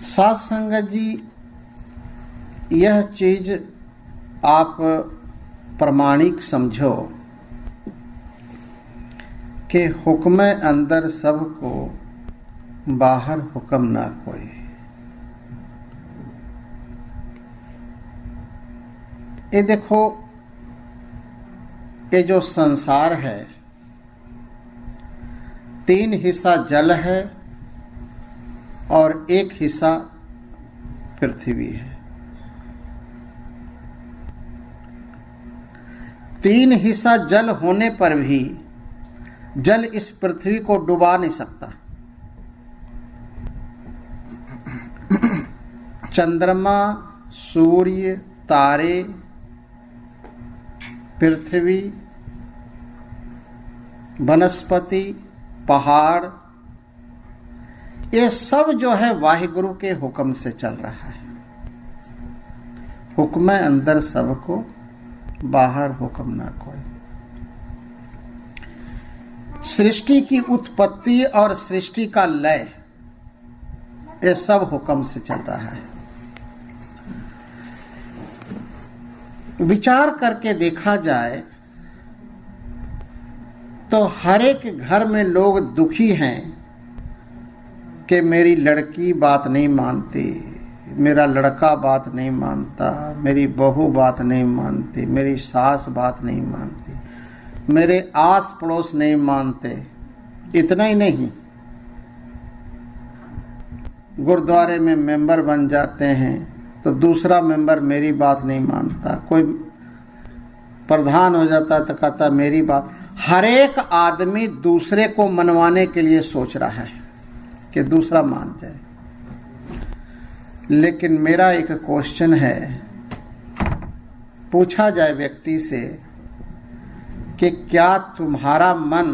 साध संगत जी, यह चीज आप प्रमाणिक समझो कि हुक्म अंदर सबको, बाहर हुक्म ना कोई। ये देखो, ये जो संसार है, 3 हिस्सा जल है और 1 हिस्सा पृथ्वी है। 3 हिस्सा जल होने पर भी जल इस पृथ्वी को डुबा नहीं सकता। चंद्रमा, सूर्य, तारे, पृथ्वी, वनस्पति, पहाड़, ये सब जो है वाहिगुरु के हुक्म से चल रहा है। हुक्म अंदर सबको, बाहर हुक्म ना कोई। सृष्टि की उत्पत्ति और सृष्टि का लय, ये सब हुक्म से चल रहा है। विचार करके देखा जाए तो हर एक घर में लोग दुखी हैं कि मेरी लड़की बात नहीं मानती, मेरा लड़का बात नहीं मानता, मेरी बहू बात नहीं मानती, मेरी सास बात नहीं मानती, मेरे आस पड़ोस नहीं मानते। इतना ही नहीं, गुरुद्वारे में मेंबर बन जाते हैं तो दूसरा मेंबर मेरी बात नहीं मानता, कोई प्रधान हो जाता है तो कहता मेरी बात। हर एक आदमी दूसरे को मनवाने के लिए सोच रहा है कि दूसरा मान जाए। लेकिन मेरा एक क्वेश्चन है, पूछा जाए व्यक्ति से कि क्या तुम्हारा मन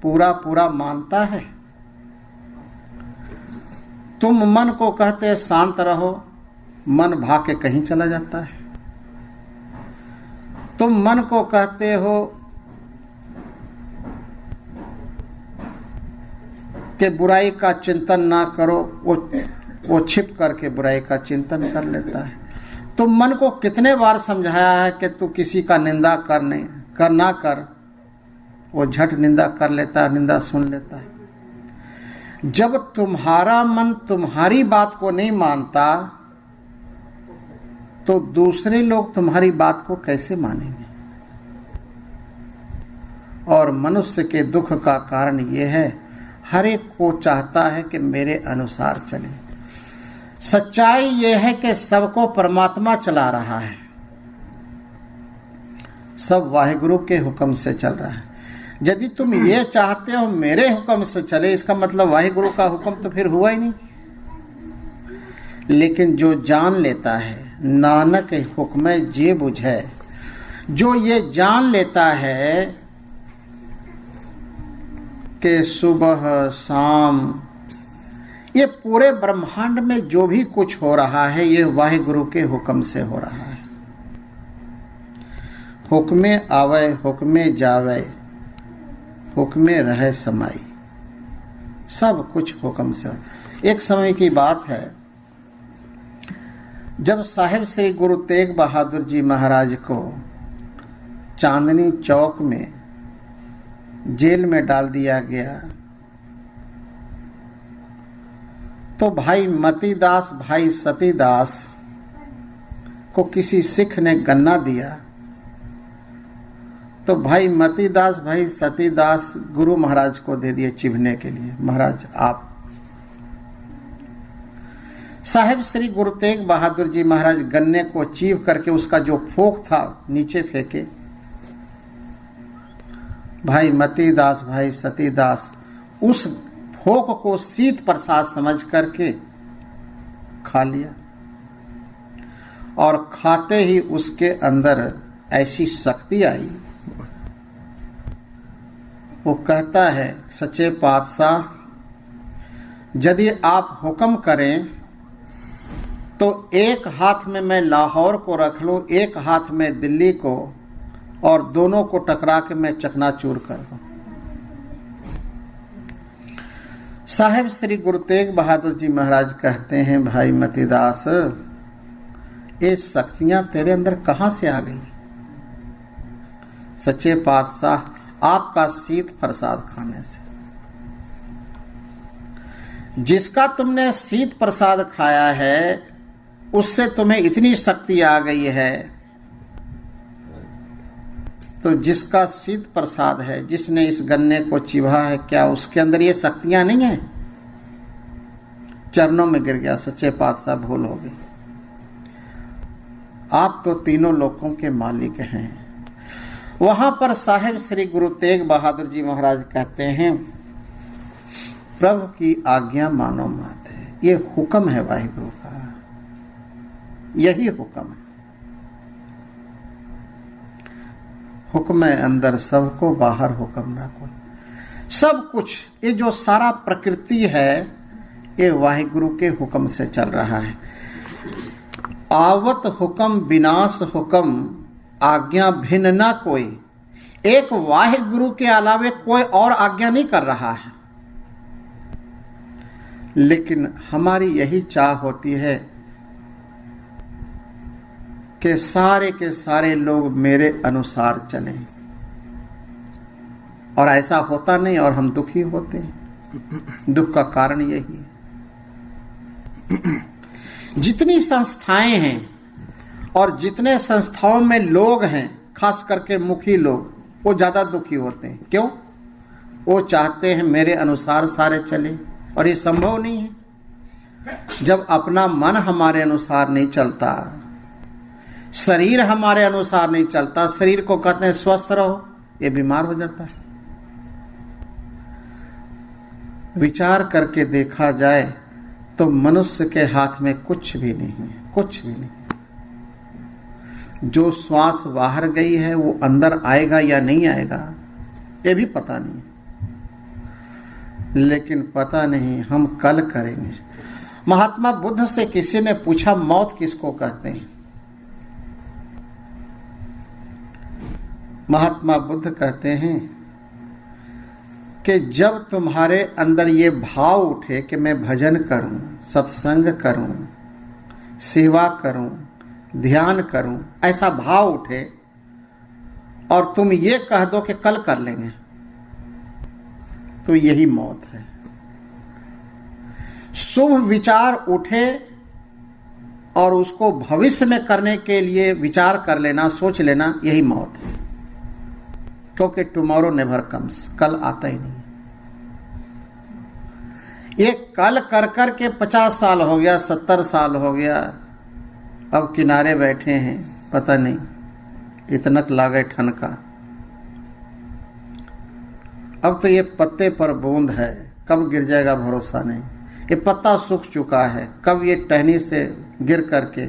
पूरा पूरा मानता है? तुम मन को कहते शांत रहो, मन भाग के कहीं चला जाता है। तुम मन को कहते हो कि बुराई का चिंतन ना करो, वो छिप करके बुराई का चिंतन कर लेता है। तुम मन को कितने बार समझाया है कि तू किसी का निंदा ना कर, वो झट निंदा कर लेता है, निंदा सुन लेता है। जब तुम्हारा मन तुम्हारी बात को नहीं मानता तो दूसरे लोग तुम्हारी बात को कैसे मानेंगे? और मनुष्य के दुख का कारण यह है, हर एक को चाहता है कि मेरे अनुसार चले। सच्चाई यह है कि सबको परमात्मा चला रहा है, सब वाहिगुरु के हुक्म से चल रहा है। यदि तुम ये चाहते हो मेरे हुक्म से चले, इसका मतलब वाहिगुरु का हुक्म तो फिर हुआ ही नहीं। लेकिन जो जान लेता है, नानक हुक्म जे बुझे, जो ये जान लेता है कि सुबह शाम ये पूरे ब्रह्मांड में जो भी कुछ हो रहा है, ये वाहिगुरु के हुक्म से हो रहा है। हुक्मे आवे हुक्मे जावे, हुक्मे रहे समाई, सब कुछ हुक्म से। एक समय की बात है, जब साहिब श्री गुरु तेग बहादुर जी महाराज को चांदनी चौक में जेल में डाल दिया गया, तो भाई मतीदास, भाई सतीदास को किसी सिख ने गन्ना दिया। तो भाई मतीदास, भाई सतीदास गुरु महाराज को दे दिए चिढ़ने के लिए, महाराज आप। साहिब श्री गुरु तेग बहादुर जी महाराज गन्ने को चीव करके उसका जो फोक था नीचे फेंके। भाई मतीदास, भाई सतीदास उस फोक को शीत प्रसाद समझ करके खा लिया, और खाते ही उसके अंदर ऐसी शक्ति आई। वो कहता है, सच्चे पातशाह यदि आप हुक्म करें तो एक हाथ में मैं लाहौर को रख लूं, एक हाथ में दिल्ली को, और दोनों को टकरा के मैं चकनाचूर कर दूं। साहिब श्री गुरु तेग बहादुर जी महाराज कहते हैं, भाई मतीदास, ये शक्तियां तेरे अंदर कहां से आ गई? सच्चे पातशाह आपका शीत प्रसाद खाने से। जिसका तुमने शीत प्रसाद खाया है उससे तुम्हें इतनी शक्ति आ गई है। तो जिसका शीत प्रसाद है, जिसने इस गन्ने को चिबा है, क्या उसके अंदर ये शक्तियां नहीं है? चरणों में गिर गया, सच्चे पातशाह भूल हो गई। आप तो तीनों लोकों के मालिक हैं। वहां पर साहिब श्री गुरु तेग बहादुर जी महाराज कहते हैं, प्रभु की आज्ञा मानो मत है। ये हुक्म है वाहिगुरु का, यही हुक्म है। हुक्म है अंदर सबको, बाहर हुक्म ना कोई। सब कुछ ये जो सारा प्रकृति है ये वाहिगुरु के हुक्म से चल रहा है। आवत हुक्म विनाश हुक्म, आज्ञा भिन्न ना कोई। एक वाहिगुरु के अलावे कोई और आज्ञा नहीं कर रहा है। लेकिन हमारी यही चाह होती है कि सारे के सारे लोग मेरे अनुसार चलें, और ऐसा होता नहीं और हम दुखी होते हैं। दुख का कारण यही है। जितनी संस्थाएं हैं और जितने संस्थाओं में लोग हैं, खास करके मुखी लोग, वो ज्यादा दुखी होते हैं। क्यों? वो चाहते हैं मेरे अनुसार सारे चले, और ये संभव नहीं है। जब अपना मन हमारे अनुसार नहीं चलता, शरीर हमारे अनुसार नहीं चलता, शरीर को कहते हैं स्वस्थ रहो, ये बीमार हो जाता है। विचार करके देखा जाए तो मनुष्य के हाथ में कुछ भी नहीं है, कुछ भी नहीं। जो श्वास बाहर गई है वो अंदर आएगा या नहीं आएगा ये भी पता नहीं, लेकिन पता नहीं हम कल करेंगे। महात्मा बुद्ध से किसी ने पूछा, मौत किसको कहते हैं? महात्मा बुद्ध कहते हैं कि जब तुम्हारे अंदर ये भाव उठे कि मैं भजन करूं, सत्संग करूं, सेवा करूं, ध्यान करूं, ऐसा भाव उठे और तुम ये कह दो कि कल कर लेंगे, तो यही मौत है। शुभ विचार उठे और उसको भविष्य में करने के लिए विचार कर लेना, सोच लेना, यही मौत है। क्योंकि टुमारो नेवर कम्स, कल आता ही नहीं। ये कल कर कर के 50 साल हो गया, 70 साल हो गया, अब किनारे बैठे हैं, पता नहीं इतना लागे ठनका। अब तो ये पत्ते पर बूंद है, कब गिर जाएगा भरोसा नहीं। ये पत्ता सूख चुका है, कब ये टहनी से गिर करके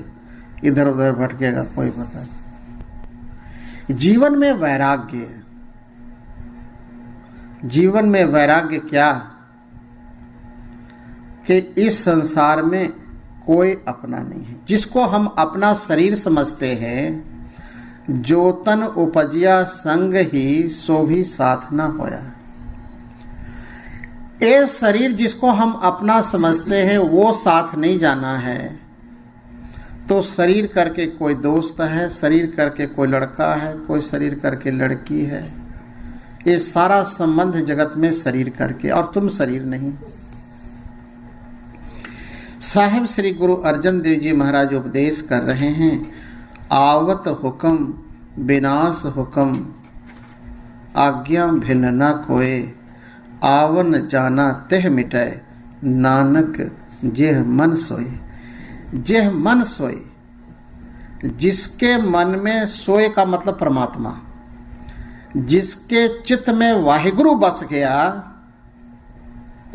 इधर उधर भटकेगा कोई पता नहीं। जीवन में वैराग्य है। जीवन में वैराग्य क्या? कि इस संसार में कोई अपना नहीं है। जिसको हम अपना शरीर समझते हैं, जो तन उपजिया संग ही सो भी साथ न होया। ये शरीर जिसको हम अपना समझते हैं वो साथ नहीं जाना है। तो शरीर करके कोई दोस्त है, शरीर करके कोई लड़का है, कोई शरीर करके लड़की है। ये सारा संबंध जगत में शरीर करके, और तुम शरीर नहीं। साहिब श्री गुरु अर्जन देव जी महाराज उपदेश कर रहे हैं, आवत हुक्म विनाश हुक्म, आज्ञा भिन्न न कोय, आवन जाना तेह मिटै, नानक जेह मन सोए। जेह मन सोए, जिसके मन में सोए का मतलब परमात्मा, जिसके चित्त में वाहिगुरु बस गया,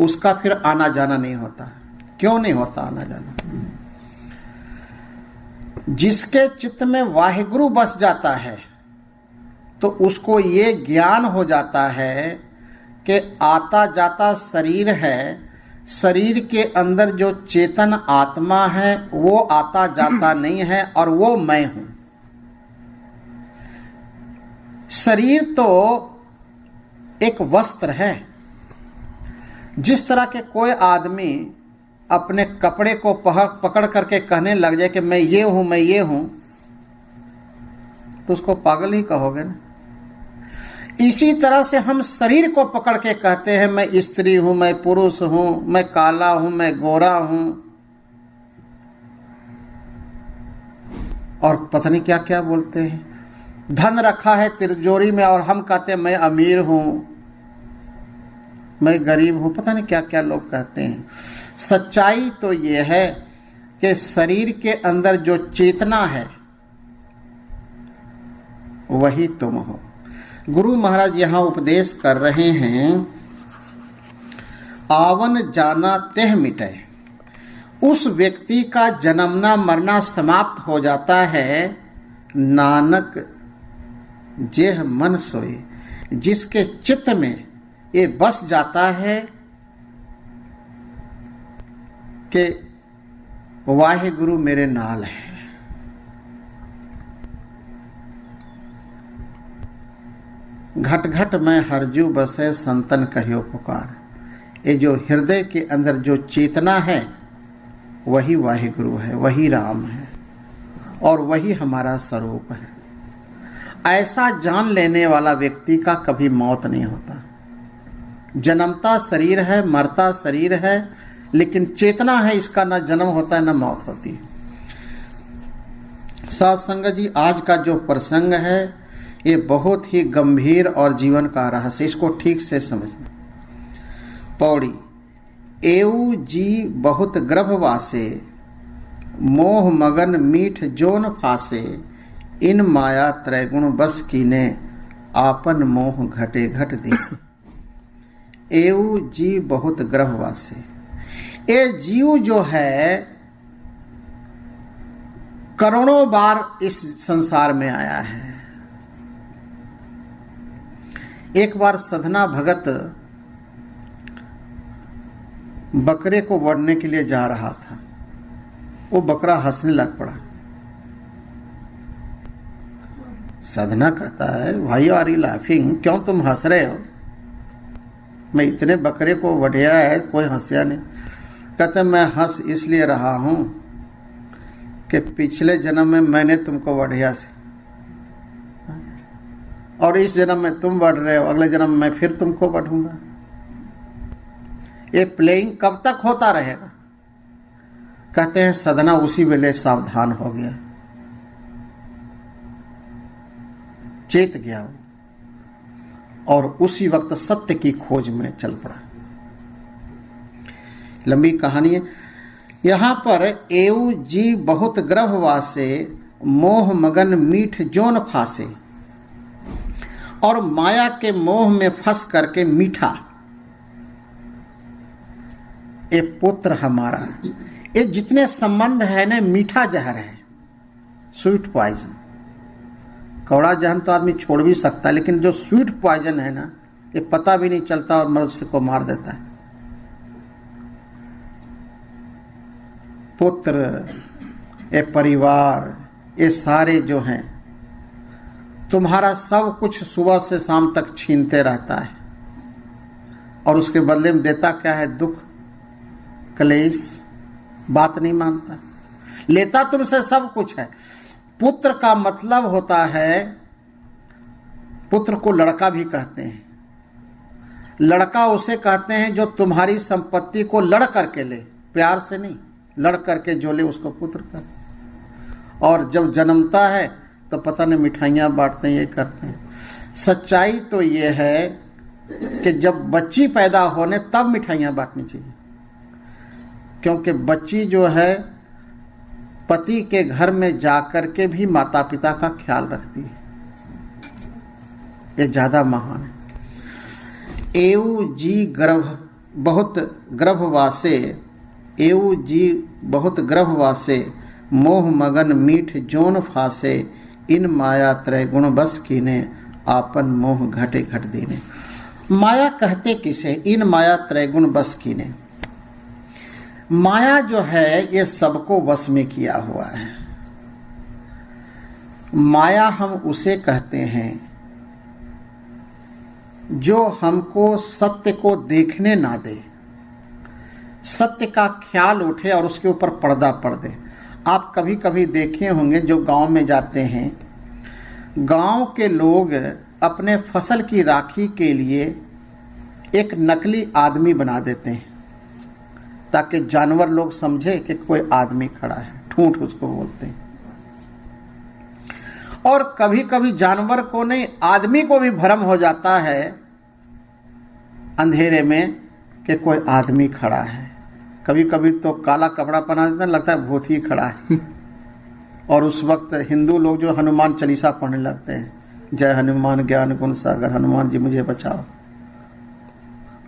उसका फिर आना जाना नहीं होता। क्यों नहीं होता आना जाना? जिसके चित्त में वाहिगुरु बस जाता है तो उसको ये ज्ञान हो जाता है कि आता जाता शरीर है, शरीर के अंदर जो चेतन आत्मा है वो आता जाता नहीं है, और वो मैं हूं। शरीर तो एक वस्त्र है जिस तरह के कोई आदमी अपने कपड़े को पकड़ करके कहने लग जाए कि मैं ये हूं, मैं ये हूं, तो उसको पागल ही कहोगे ना। इसी तरह से हम शरीर को पकड़ के कहते हैं मैं स्त्री हूं, मैं पुरुष हूं, मैं काला हूं, मैं गोरा हूं, और पता नहीं क्या क्या बोलते हैं। धन रखा है तिजोरी में और हम कहते हैं मैं अमीर हूं, मैं गरीब हूं, पता नहीं क्या क्या लोग कहते हैं। सच्चाई तो ये है कि शरीर के अंदर जो चेतना है वही तुम हो। गुरु महाराज यहां उपदेश कर रहे हैं, आवन जाना तेह मिटे। उस व्यक्ति का जन्मना मरना समाप्त हो जाता है, नानक जेह मन सोए, जिसके चित्त में ये बस जाता है कि वाहे गुरु मेरे नाल है। घट घट में हरजू बसे संतन कहियो पुकार। ये जो हृदय के अंदर जो चेतना है वही वाहे गुरु है, वही राम है और वही हमारा स्वरूप है। ऐसा जान लेने वाला व्यक्ति का कभी मौत नहीं होता। जन्मता शरीर है, मरता शरीर है, लेकिन चेतना है, इसका ना जन्म होता है ना मौत होती है। साथ संगत जी, आज का जो प्रसंग है ये बहुत ही गंभीर और जीवन का रहस्य, इसको ठीक से समझना। पौड़ी, एऊ जी बहुत गर्भवासे, मोह मगन मीठ जोन फासे, इन माया त्रैगुण बस कीने, आपन मोह घटे घट दी। एऊ जी बहुत गर्भवासे, ये जीव जो है करोड़ों बार इस संसार में आया है। एक बार साधना भगत बकरे को वढ़ने के लिए जा रहा था, वो बकरा हंसने लग पड़ा। साधना कहता है, भाई आर यू लाफिंग, क्यों तुम हंस रहे हो? मैं इतने बकरे को वढ़िया है, कोई हंसिया नहीं। कहते मैं हंस इसलिए रहा हूं कि पिछले जन्म में मैंने तुमको वढ़िया से, और इस जन्म में तुम बढ़ रहे हो, अगले जन्म में फिर तुमको बढ़ूंगा। ये प्लेइंग कब तक होता रहेगा? कहते हैं सदना उसी वेले सावधान हो गया, चेत गया वो, और उसी वक्त सत्य की खोज में चल पड़ा। लंबी कहानी है। यहां पर एऊ जी बहुत गर्भवासे, मोह मगन मीठ जोन फासे, और माया के मोह में फंस करके मीठा, ये पुत्र हमारा, ये जितने संबंध है ना, मीठा जहर है, स्वीट पॉइजन। कौड़ा जहर तो आदमी छोड़ भी सकता है, लेकिन जो स्वीट पॉइजन है ना, ये पता भी नहीं चलता और मनुष्य को मार देता है। पुत्र, ये परिवार, ये सारे जो हैं, तुम्हारा सब कुछ सुबह से शाम तक छीनते रहता है, और उसके बदले में देता क्या है? दुख, कलेश, बात नहीं मानता, लेता तुमसे सब कुछ है। पुत्र का मतलब होता है, पुत्र को लड़का भी कहते हैं। लड़का उसे कहते हैं जो तुम्हारी संपत्ति को लड़ करके ले, प्यार से नहीं, लड़ करके जो ले उसको पुत्र कहते। और जब जन्मता है तो पता नहीं मिठाइयाँ बांटते हैं, ये करते हैं। सच्चाई तो ये है कि जब बच्ची पैदा होने तब मिठाइयाँ बांटनी चाहिए, क्योंकि बच्ची जो है पति के घर में जाकर के भी माता पिता का ख्याल रखती है, ये ज्यादा महान है। एऊ जी बहुत गर्भवासे, एऊ जी बहुत गर्भवासे, मोह मगन मीठ जोन फासे, इन माया त्रैगुण बस कीने, आपन मोह घटे घट दीने। माया कहते किसे? इन माया त्रैगुण बस कीने। माया जो है ये सबको वश में किया हुआ है। माया हम उसे कहते हैं जो हमको सत्य को देखने ना दे, सत्य का ख्याल उठे और उसके ऊपर पर्दा पड़ दे। आप कभी कभी देखे होंगे जो गांव में जाते हैं, गांव के लोग अपने फसल की राखी के लिए एक नकली आदमी बना देते हैं ताकि जानवर लोग समझे कि कोई आदमी खड़ा है, ठूंठ उसको बोलते हैं। और कभी कभी जानवर को नहीं, आदमी को भी भ्रम हो जाता है अंधेरे में कि कोई आदमी खड़ा है। कभी कभी तो काला कपड़ा पहना देते हैं, लगता है भूत ही खड़ा है। और उस वक्त हिंदू लोग जो हनुमान चालीसा पढ़ने लगते हैं, जय हनुमान ज्ञान गुण सागर, हनुमान जी मुझे बचाओ।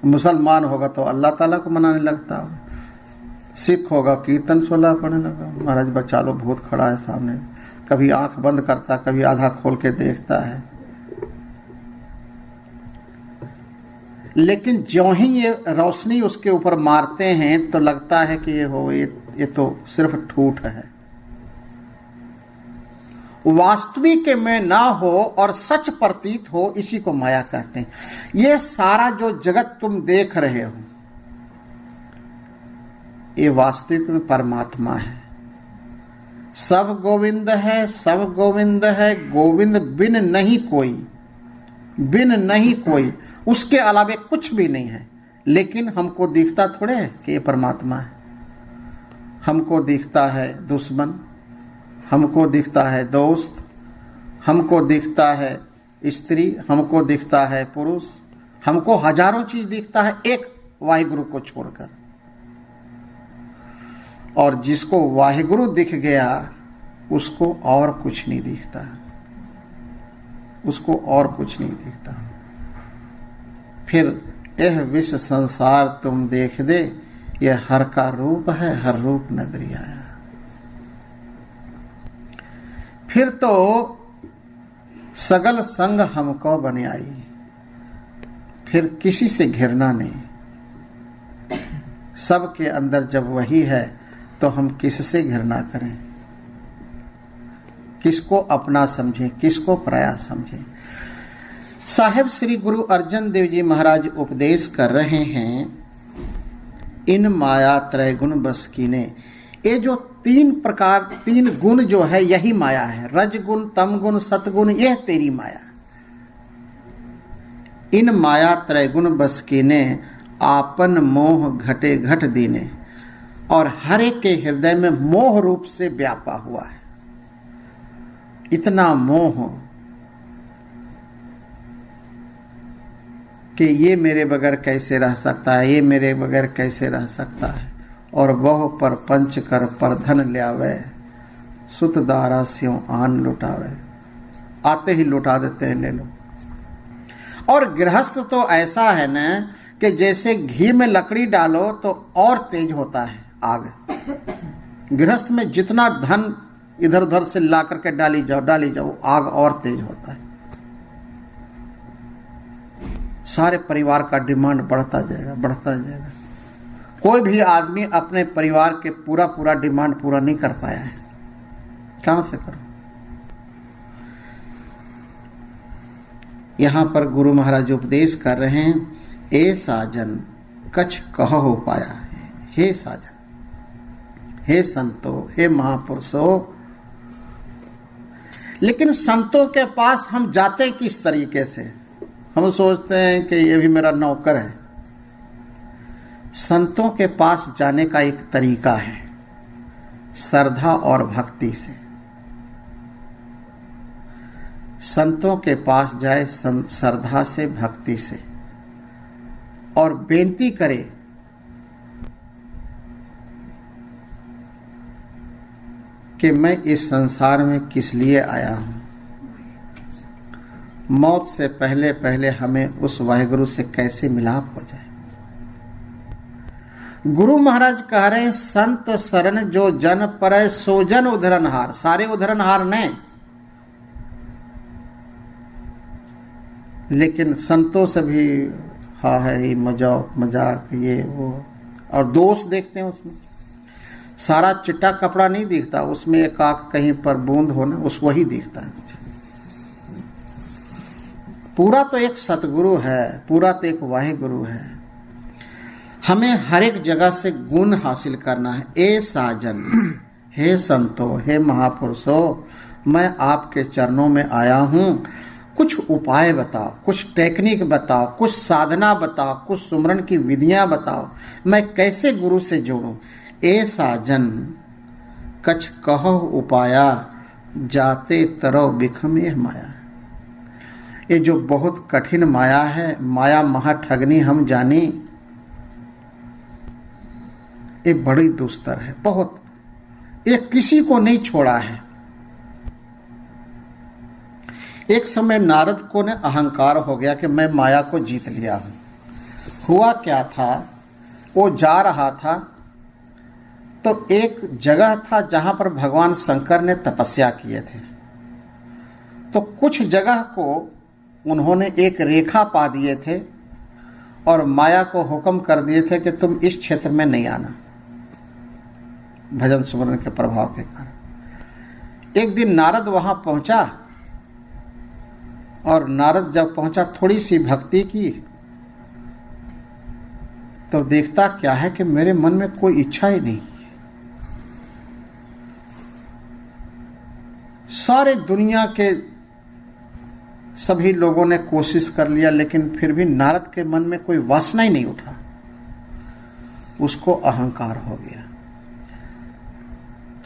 मुसलमान होगा तो अल्लाह ताला को मनाने लगता हो, सिख होगा कीर्तन 16 पढ़ने लगा, महाराज बचा लो भूत खड़ा है सामने। कभी आंख बंद करता, कभी आधा खोल के देखता है। लेकिन ज्यों ही ये रोशनी उसके ऊपर मारते हैं तो लगता है कि ये तो सिर्फ ठूठ है। वास्तविक में ना हो और सच प्रतीत हो, इसी को माया कहते हैं। ये सारा जो जगत तुम देख रहे हो, ये वास्तविक में परमात्मा है। सब गोविंद है, सब गोविंद है, गोविंद बिन नहीं कोई, बिन नहीं कोई, उसके अलावे कुछ भी नहीं है। लेकिन हमको दिखता थोड़े है कि ये परमात्मा है। हमको दिखता है दुश्मन, हमको दिखता है दोस्त, हमको दिखता है स्त्री, हमको दिखता है पुरुष, हमको हजारों चीज दिखता है एक वाहिगुरु को छोड़कर। और जिसको वाहिगुरु दिख गया उसको और कुछ नहीं दिखता, उसको और कुछ नहीं दिखता। फिर यह विश्व संसार तुम देख दे, यह हर का रूप है, हर रूप नजरी आया। फिर तो सगल संग हमको बने आई, फिर किसी से घिरना नहीं। सबके अंदर जब वही है तो हम किससे घिरना करें, किसको अपना समझें, किसको पराया समझें। साहेब श्री गुरु अर्जन देव जी महाराज उपदेश कर रहे हैं, इन माया त्रय गुण बस कीने। ये जो तीन गुण जो है यही माया है, रजगुण, तमगुण, सतगुण, यह तेरी माया। इन माया त्रय गुण बस कीने, आपन मोह घटे घट दीने। और हर एक के हृदय में मोह रूप से व्यापा हुआ है। इतना मोह कि ये मेरे बगैर कैसे रह सकता है, ये मेरे बगैर कैसे रह सकता है। और वह पर पंच कर पर धन ल्यावे, सुत दारा स्यों आन लुटावे। आते ही लुटा देते हैं, ले लो। और गृहस्थ तो ऐसा है ना कि जैसे घी में लकड़ी डालो तो और तेज होता है आग। गृहस्थ में जितना धन इधर उधर से ला करके डाली जाओ, आग और तेज होता है। सारे परिवार का डिमांड बढ़ता जाएगा, बढ़ता जाएगा। कोई भी आदमी अपने परिवार के पूरा डिमांड पूरा नहीं कर पाया है, कहां से करो। यहां पर गुरु महाराज उपदेश कर रहे हैं, ए साजन कछ कह हो पाया। हे साजन, हे संतो, हे महापुरुषों। लेकिन संतों के पास हम जाते किस तरीके से? हम सोचते हैं कि ये भी मेरा नौकर है। संतों के पास जाने का एक तरीका है, श्रद्धा और भक्ति से। संतों के पास जाए श्रद्धा से, भक्ति से, और बेनती करे कि मैं इस संसार में किस लिए आया हूं। मौत से पहले पहले हमें उस वाहिगुरु से कैसे मिलाप हो जाए। गुरु महाराज कह रहे हैं, संत शरण जो जन परय सो जन उधरनहार। सारे उधरनहार नहीं, लेकिन संतों से भी हा है मजाक ये वो, और दोष देखते हैं उसमें। सारा चिट्टा कपड़ा नहीं दिखता, उसमें एक आंख कहीं पर बूंद होना, उस वही दिखता है। पूरा तो एक सतगुरु है, पूरा तो एक वाहिगुरु है। हमें हर एक जगह से गुण हासिल करना है। ए साजन, हे संतो, हे महापुरुषों, मैं आपके चरणों में आया हूँ, कुछ उपाय बताओ, कुछ टेक्निक बताओ, कुछ साधना बताओ, कुछ सुमरन की विधियां बताओ, मैं कैसे गुरु से जोड़ूं। ए साजन कछ कहो उपाया, जाते तरो बिखम यह माया। ये जो बहुत कठिन माया है, माया महा ठगनी हम जानी, ये बड़ी दुस्तर है बहुत, ये किसी को नहीं छोड़ा है। एक समय नारद को ने अहंकार हो गया कि मैं माया को जीत लिया हूं। हुआ क्या था, वो जा रहा था तो एक जगह था जहां पर भगवान शंकर ने तपस्या किए थे। तो कुछ जगह को उन्होंने एक रेखा पा दिए थे और माया को हुक्म कर दिए थे कि तुम इस क्षेत्र में नहीं आना, भजन सुमरन के प्रभाव के कारण। एक दिन नारद वहां पहुंचा और नारद जब पहुंचा, थोड़ी सी भक्ति की तो देखता क्या है कि मेरे मन में कोई इच्छा ही नहीं। सारे दुनिया के सभी लोगों ने कोशिश कर लिया, लेकिन फिर भी नारद के मन में कोई वासना ही नहीं उठा। उसको अहंकार हो गया,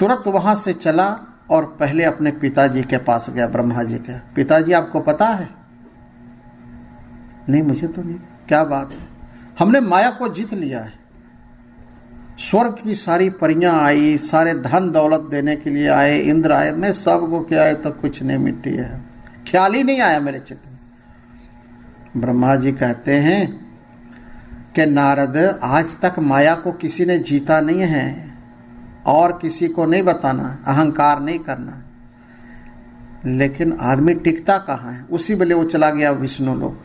तुरंत वहां से चला और पहले अपने पिताजी के पास गया, ब्रह्मा जी के। पिताजी आपको पता है? नहीं, मुझे तो नहीं। क्या बात है? हमने माया को जीत लिया है। स्वर्ग की सारी परियां आई, सारे धन दौलत देने के लिए आए, इंद्र आए, मैं सबको क्या आए तो कुछ नहीं, मिट्टी है, ख्याल ही नहीं आया मेरे चित्त में। ब्रह्मा जी कहते हैं कि नारद, आज तक माया को किसी ने जीता नहीं है और किसी को नहीं बताना, अहंकार नहीं करना। लेकिन आदमी टिकता कहाँ है? उसी वेले वो चला गया विष्णु लोक,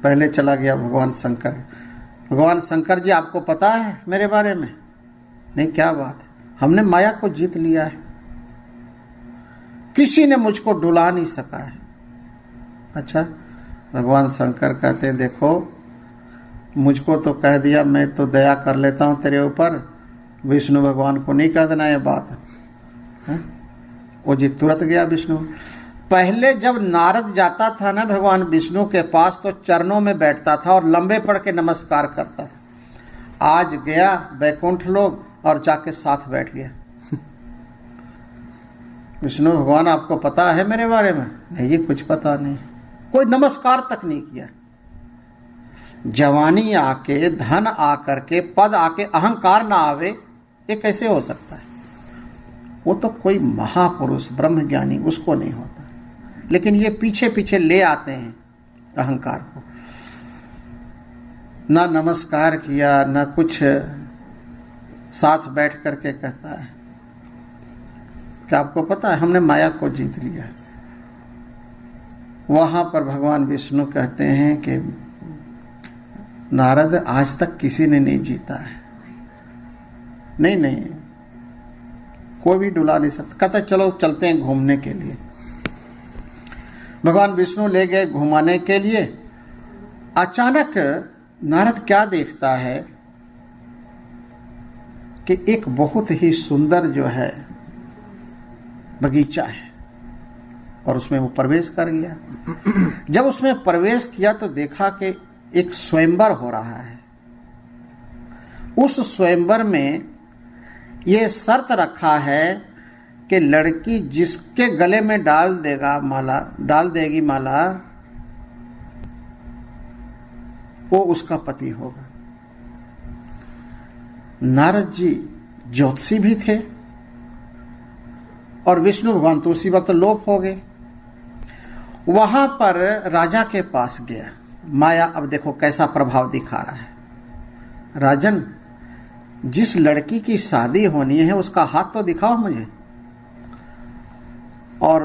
पहले चला गया भगवान शंकर। भगवान शंकर जी, आपको पता है मेरे बारे में? नहीं, क्या बात है? हमने माया को जीत लिया है, किसी ने मुझको डुला नहीं सका है। अच्छा, भगवान शंकर कहते हैं, देखो मुझको तो कह दिया, मैं तो दया कर लेता हूं तेरे ऊपर, विष्णु भगवान को नहीं कह देना ये बात है? वो जी तुरंत गया विष्णु। पहले जब नारद जाता था ना भगवान विष्णु के पास, तो चरणों में बैठता था और लंबे पड़ के नमस्कार करता था। आज गया बैकुंठ लोग और जाके साथ बैठ गया। विष्णु भगवान, आपको पता है मेरे बारे में? नहीं जी, कुछ पता नहीं। कोई नमस्कार तक नहीं किया। जवानी आके, धन आकर के, पद आके, अहंकार ना आवे, ये कैसे हो सकता है? वो तो कोई महापुरुष ब्रह्म ज्ञानी, उसको नहीं होता। लेकिन ये पीछे पीछे ले आते हैं अहंकार को। ना नमस्कार किया, ना कुछ साथ बैठ करके कहता है। क्या आपको पता है? हमने माया को जीत लिया। वहां पर भगवान विष्णु कहते हैं कि नारद, आज तक किसी ने नहीं जीता है। नहीं नहीं, कोई भी डुला नहीं सकता। कहता चलो चलते हैं घूमने के लिए। भगवान विष्णु ले गए घुमाने के लिए। अचानक नारद क्या देखता है कि एक बहुत ही सुंदर जो है बगीचा है और उसमें वो प्रवेश कर गया। जब उसमें प्रवेश किया तो देखा कि एक स्वयंवर हो रहा है। उस स्वयंवर में ये शर्त रखा है कि लड़की जिसके गले में डाल देगी माला, वो उसका पति होगा। नारद जी ज्योतिषी भी थे और विष्णु भगवान तो उसी वक्त लोप हो गए। वहां पर राजा के पास गया। माया अब देखो कैसा प्रभाव दिखा रहा है। राजन, जिस लड़की की शादी होनी है उसका हाथ तो दिखाओ मुझे। और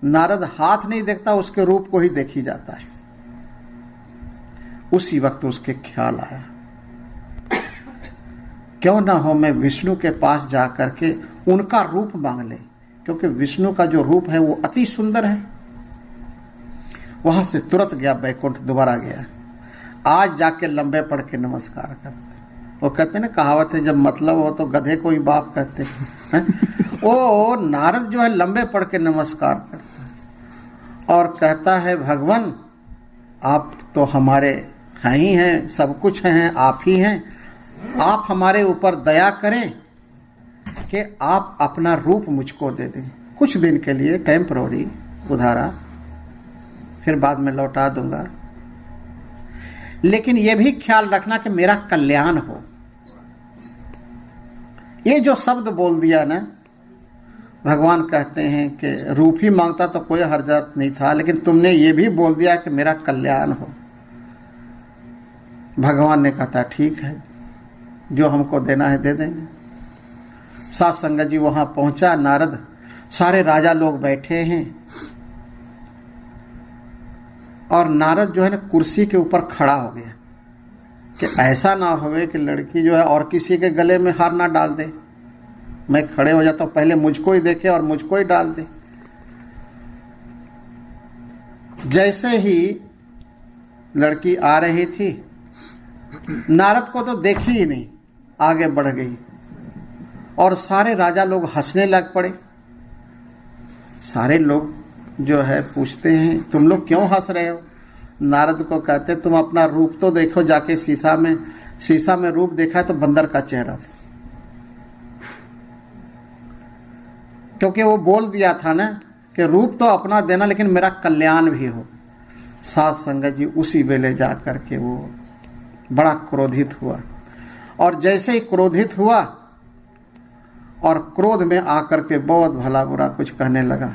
नारद हाथ नहीं देखता, उसके रूप को ही देखी जाता है। उसी वक्त उसके ख्याल आया, क्यों ना हो मैं विष्णु के पास जाकर के उनका रूप मांग ले, क्योंकि विष्णु का जो रूप है वो अति सुंदर है। वहां से तुरंत गया बैकुंठ, दोबारा गया। आज जाके लंबे पड़ के नमस्कार करते। वो कहते ना, कहावत है, जब मतलब हो तो गधे को ही बाप कहते हैं। वो नारद जो है लंबे पड़ के नमस्कार करता है और कहता है, भगवान आप तो हमारे हैं ही हैं, सब कुछ हैं, आप ही हैं। आप हमारे ऊपर दया करें कि आप अपना रूप मुझको दे दें, कुछ दिन के लिए, टेम्पररी, उधारा, फिर बाद में लौटा दूंगा। लेकिन यह भी ख्याल रखना कि मेरा कल्याण हो। ये जो शब्द बोल दिया ना, भगवान कहते हैं कि रूप ही मांगता तो कोई हर्जत नहीं था, लेकिन तुमने ये भी बोल दिया कि मेरा कल्याण हो। भगवान ने कहा, ठीक है, जो हमको देना है दे देंगे। साथ संगत जी वहां पहुंचा नारद, सारे राजा लोग बैठे हैं और नारद जो है ना कुर्सी के ऊपर खड़ा हो गया कि ऐसा ना होवे कि लड़की जो है और किसी के गले में हार ना डाल दे। मैं खड़े हो जाता हूं, पहले मुझको ही देखे और मुझको ही डाल दे। जैसे ही लड़की आ रही थी, नारद को तो देखी ही नहीं, आगे बढ़ गई और सारे राजा लोग हंसने लग पड़े। सारे लोग जो है पूछते हैं, तुम लोग क्यों हंस रहे हो? नारद को कहते, तुम अपना रूप तो देखो जाके शीशा में रूप देखा तो बंदर का चेहरा था। क्योंकि वो बोल दिया था ना कि रूप तो अपना देना, लेकिन मेरा कल्याण भी हो। साथ संगत जी उसी वेले जा करके वो बड़ा क्रोधित हुआ और जैसे ही क्रोधित हुआ और क्रोध में आकर के बहुत भला बुरा कुछ कहने लगा,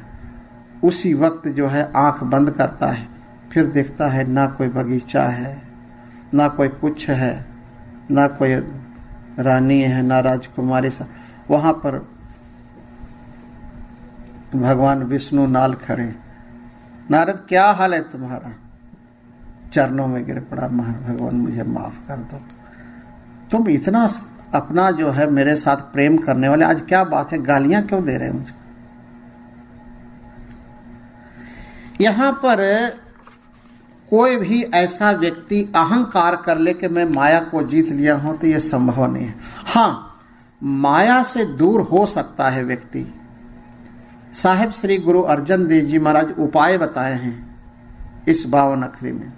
उसी वक्त जो है आंख बंद करता है, फिर देखता है ना कोई बगीचा है, ना कोई कुछ है, ना कोई रानी है, ना राजकुमारी। वहां पर भगवान विष्णु नाल खड़े। नारद क्या हाल है तुम्हारा? चरणों में गिर पड़ा, भगवान मुझे माफ कर दो, तुम इतना अपना जो है मेरे साथ प्रेम करने वाले, आज क्या बात है, गालियां क्यों दे रहे हैं मुझको? यहां पर कोई भी ऐसा व्यक्ति अहंकार कर ले कि मैं माया को जीत लिया हूं, तो यह संभव नहीं है। हाँ, माया से दूर हो सकता है व्यक्ति। साहिब श्री गुरु अर्जन देव जी महाराज उपाय बताए हैं इस 52 अखरी में।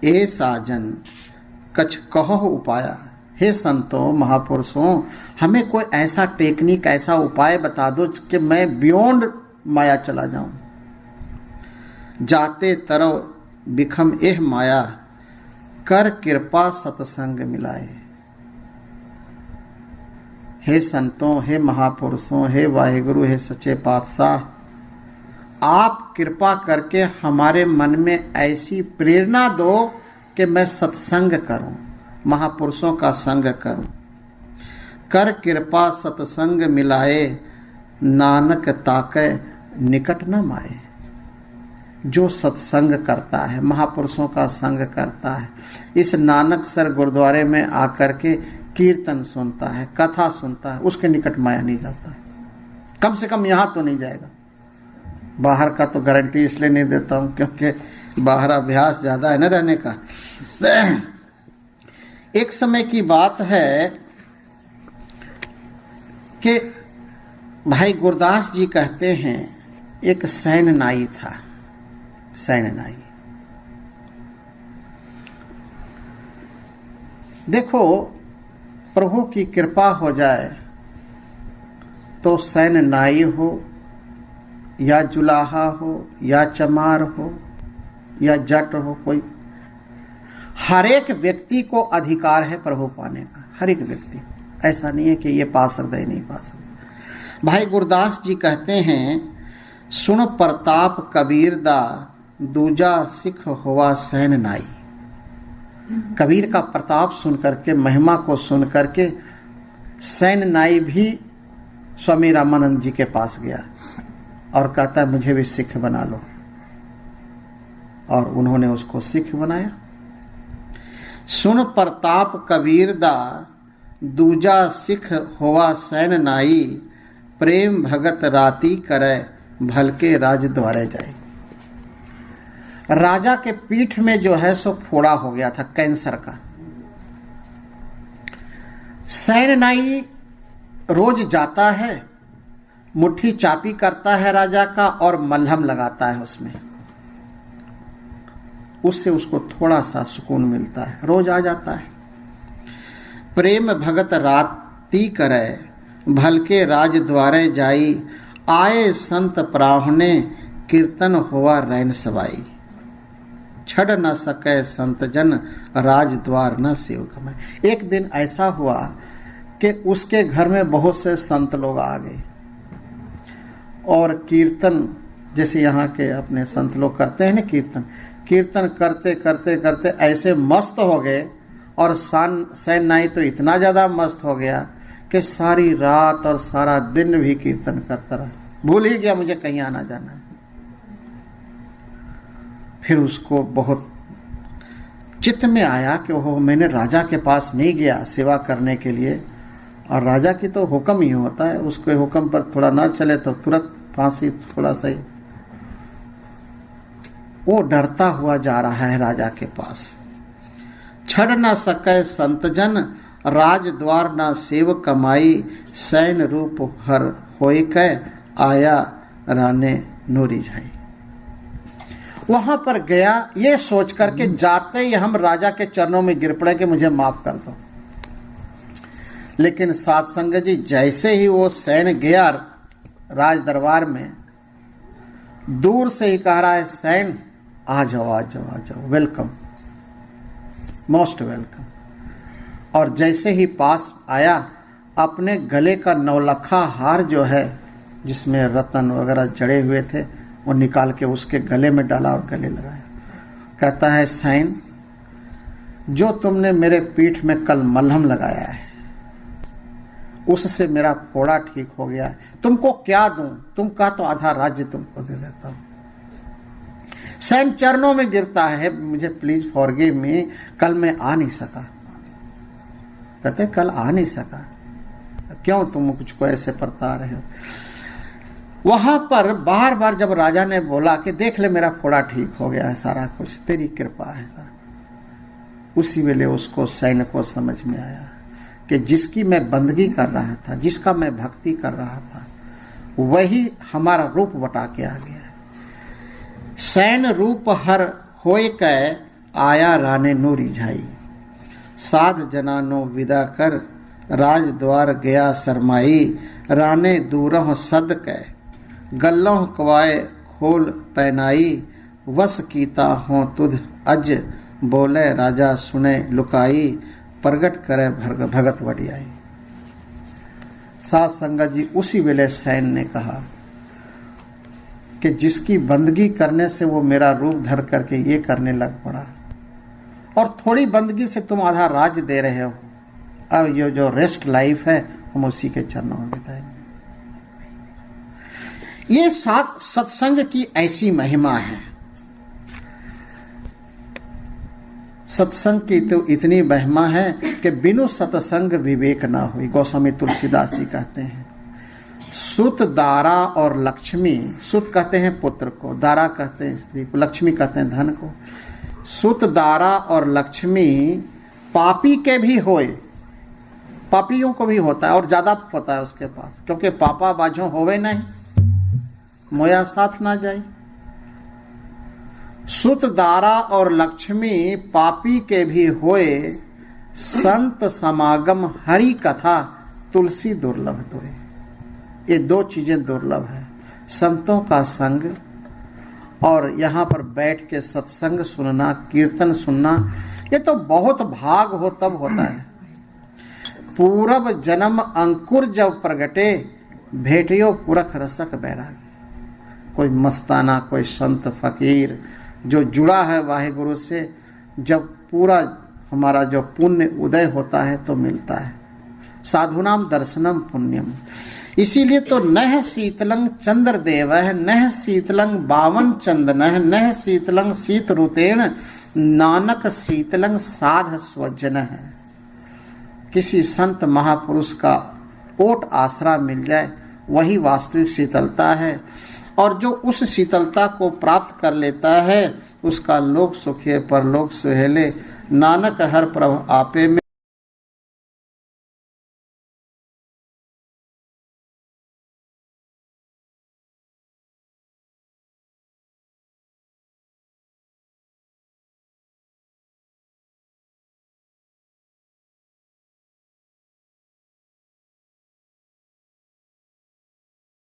ए साजन कछ कहो उपाया, हे संतों महापुरुषों, हमें कोई ऐसा टेक्निक, ऐसा उपाय बता दो कि मैं बियॉन्ड माया चला जाऊं। जाते तरव बिखम एह माया, कर कृपा सत्संग मिलाए। हे संतों, हे महापुरुषों, हे वाहिगुरु, हे सच्चे पातशाह, आप कृपा करके हमारे मन में ऐसी प्रेरणा दो कि मैं सत्संग करूं, महापुरुषों का संग करूं। कर कृपा सत्संग मिलाए, नानक ताके निकट न माए। जो सत्संग करता है, महापुरुषों का संग करता है, इस नानक सर गुरुद्वारे में आकर के कीर्तन सुनता है, कथा सुनता है, उसके निकट माया नहीं जाता है। कम से कम यहां तो नहीं जाएगा। बाहर का तो गारंटी इसलिए नहीं देता हूं क्योंकि बाहर अभ्यास ज्यादा है ना रहने का। एक समय की बात है कि भाई गुरदास जी कहते हैं, एक सैन नाई था, सैन नाई। देखो, प्रभु की कृपा हो जाए तो सैन नाई हो या जुलाहा हो या चमार हो या जट हो, कोई, हर एक व्यक्ति को अधिकार है प्रभु पाने का। हर एक व्यक्ति, ऐसा नहीं है कि ये पा सकता है, नहीं पा सकता। भाई गुरदास जी कहते हैं, सुन प्रताप कबीर दा, दूजा सिख हुआ सैन नाई। कबीर का प्रताप सुन करके, महिमा को सुन करके सैन नाई भी स्वामी रामानंद जी के पास गया और कहता है मुझे भी सिख बना लो, और उन्होंने उसको सिख बनाया। सुन प्रताप कबीर दा, दूजा सिख होवा सैन नाई, प्रेम भगत राती करे, भलके राज द्वारे जाए। राजा के पीठ में जो है सो फोड़ा हो गया था कैंसर का। सैननाई रोज जाता है, मुट्ठी चापी करता है राजा का और मलहम लगाता है उसमें, उससे उसको थोड़ा सा सुकून मिलता है, रोज आ जाता है। प्रेम भगत राती करे, भलके राज द्वारे जाई, आए संत प्राहुने, कीर्तन हुआ रैन सवाई। छड़ न सके संत जन, राज द्वार न सेव कमाए। एक दिन ऐसा हुआ कि उसके घर में बहुत से संत लोग आ गए और कीर्तन, जैसे यहाँ के अपने संत लोग करते हैं ना कीर्तन करते करते करते ऐसे मस्त हो गए, और सैननाई तो इतना ज़्यादा मस्त हो गया कि सारी रात और सारा दिन भी कीर्तन करता रहा, भूल ही गया मुझे कहीं आना जाना है। फिर उसको बहुत चित्त में आया कि ओहो, मैंने राजा के पास नहीं गया सेवा करने के लिए, और राजा की तो हुक्म ही होता है, उसके हुक्म पर थोड़ा ना चले तो तुरंत फांसी, थोड़ा सा ही। वो डरता हुआ जा रहा है राजा के पास। छड़ न सके संत जन, राज द्वार न सेव कमाई, सैन रूप हर होय कै, आया राने नूरी झाई। वहां पर गया ये सोच करके, जाते ही हम राजा के चरणों में गिर पड़े कि मुझे माफ कर दो। लेकिन साध संगत जी, जैसे ही वो सैन गया राज दरबार में, दूर से ही कह रहा है, सैन आ जाओ आ जाओ आ जाओ, वेलकम, मोस्ट वेलकम। और जैसे ही पास आया, अपने गले का नौलखा हार जो है, जिसमें रतन वगैरह जड़े हुए थे, वो निकाल के उसके गले में डाला और गले लगाया। कहता है, सैन, जो तुमने मेरे पीठ में कल मलहम लगाया है, उससे मेरा फोड़ा ठीक हो गया है। तुमको क्या दूं? तुम कहा तो आधा राज्य तुमको दे देता हूं। सैन चरणों में गिरता है, मुझे प्लीज फॉरगिव मी, कल मैं आ नहीं सका। कहते कल आ नहीं सका, क्यों तुम मुझको ऐसे परता रहे हो? वहां पर बार बार जब राजा ने बोला कि देख ले मेरा फोड़ा ठीक हो गया है, सारा कुछ तेरी कृपा है, उसी वेले उसको सैन को समझ में आया कि जिसकी मैं बंदगी कर रहा था, जिसका मैं भक्ति कर रहा था, वही हमारा रूप बटा के आ गया। सैन रूप हर होय कै, आया राने नूरी झाई। साध जनानो विदा कर, राज द्वार गया शरमाई, राने दूरह सद कै, गल्लों कवाए खोल पहनाई, वस कीता हो तुध अज, बोले राजा सुने लुकाई, प्रगट करे भगत वडियाई। साध संगत जी, उसी वेले सैन ने कहा कि जिसकी बंदगी करने से वो मेरा रूप धर करके ये करने लग पड़ा, और थोड़ी बंदगी से तुम आधा राज्य दे रहे हो, अब ये जो रेस्ट लाइफ है हम उसी के चरणों में बिताएंगे। ये सत्संग की ऐसी महिमा है। सत्संग की तो इतनी महिमा है कि बिनु सत्संग विवेक ना हुई। गोस्वामी तुलसीदास जी कहते हैं, सुत दारा और लक्ष्मी, सुत कहते हैं पुत्र को, दारा कहते हैं स्त्री को, लक्ष्मी कहते हैं धन को। सुत दारा और लक्ष्मी पापी के भी होए, पापियों को भी होता है और ज्यादा होता है उसके पास, क्योंकि पापा बाझो होवे नहीं, मोया साथ ना जाए। सुत दारा और लक्ष्मी पापी के भी होए, संत समागम हरि कथा, तुलसी दुर्लभ तोए। ये दो चीजें दुर्लभ है, संतों का संग और यहाँ पर बैठ के सत्संग सुनना, कीर्तन सुनना। ये तो बहुत भाग हो तब होता है। पूरब जन्म अंकुर जब प्रगटे, भेटियो पुरख रसक बैराग। कोई मस्ताना, कोई संत फकीर जो जुड़ा है वाहिगुरु से, जब पूरा हमारा जो पुण्य उदय होता है तो मिलता है। साधुनाम दर्शनम पुण्यम। इसीलिए तो नह शीतलंग चंद्र देव है, नह शीतलंग बावन चंदन है, नह शीतलंग शीत रुतेन, नानक शीतलंग साध स्वजन है। किसी संत महापुरुष का ओट आसरा मिल जाए, वही वास्तविक शीतलता है। और जो उस शीतलता को प्राप्त कर लेता है उसका लोक सुखिए परलोक सुहेले, नानक हर प्रभु आपे में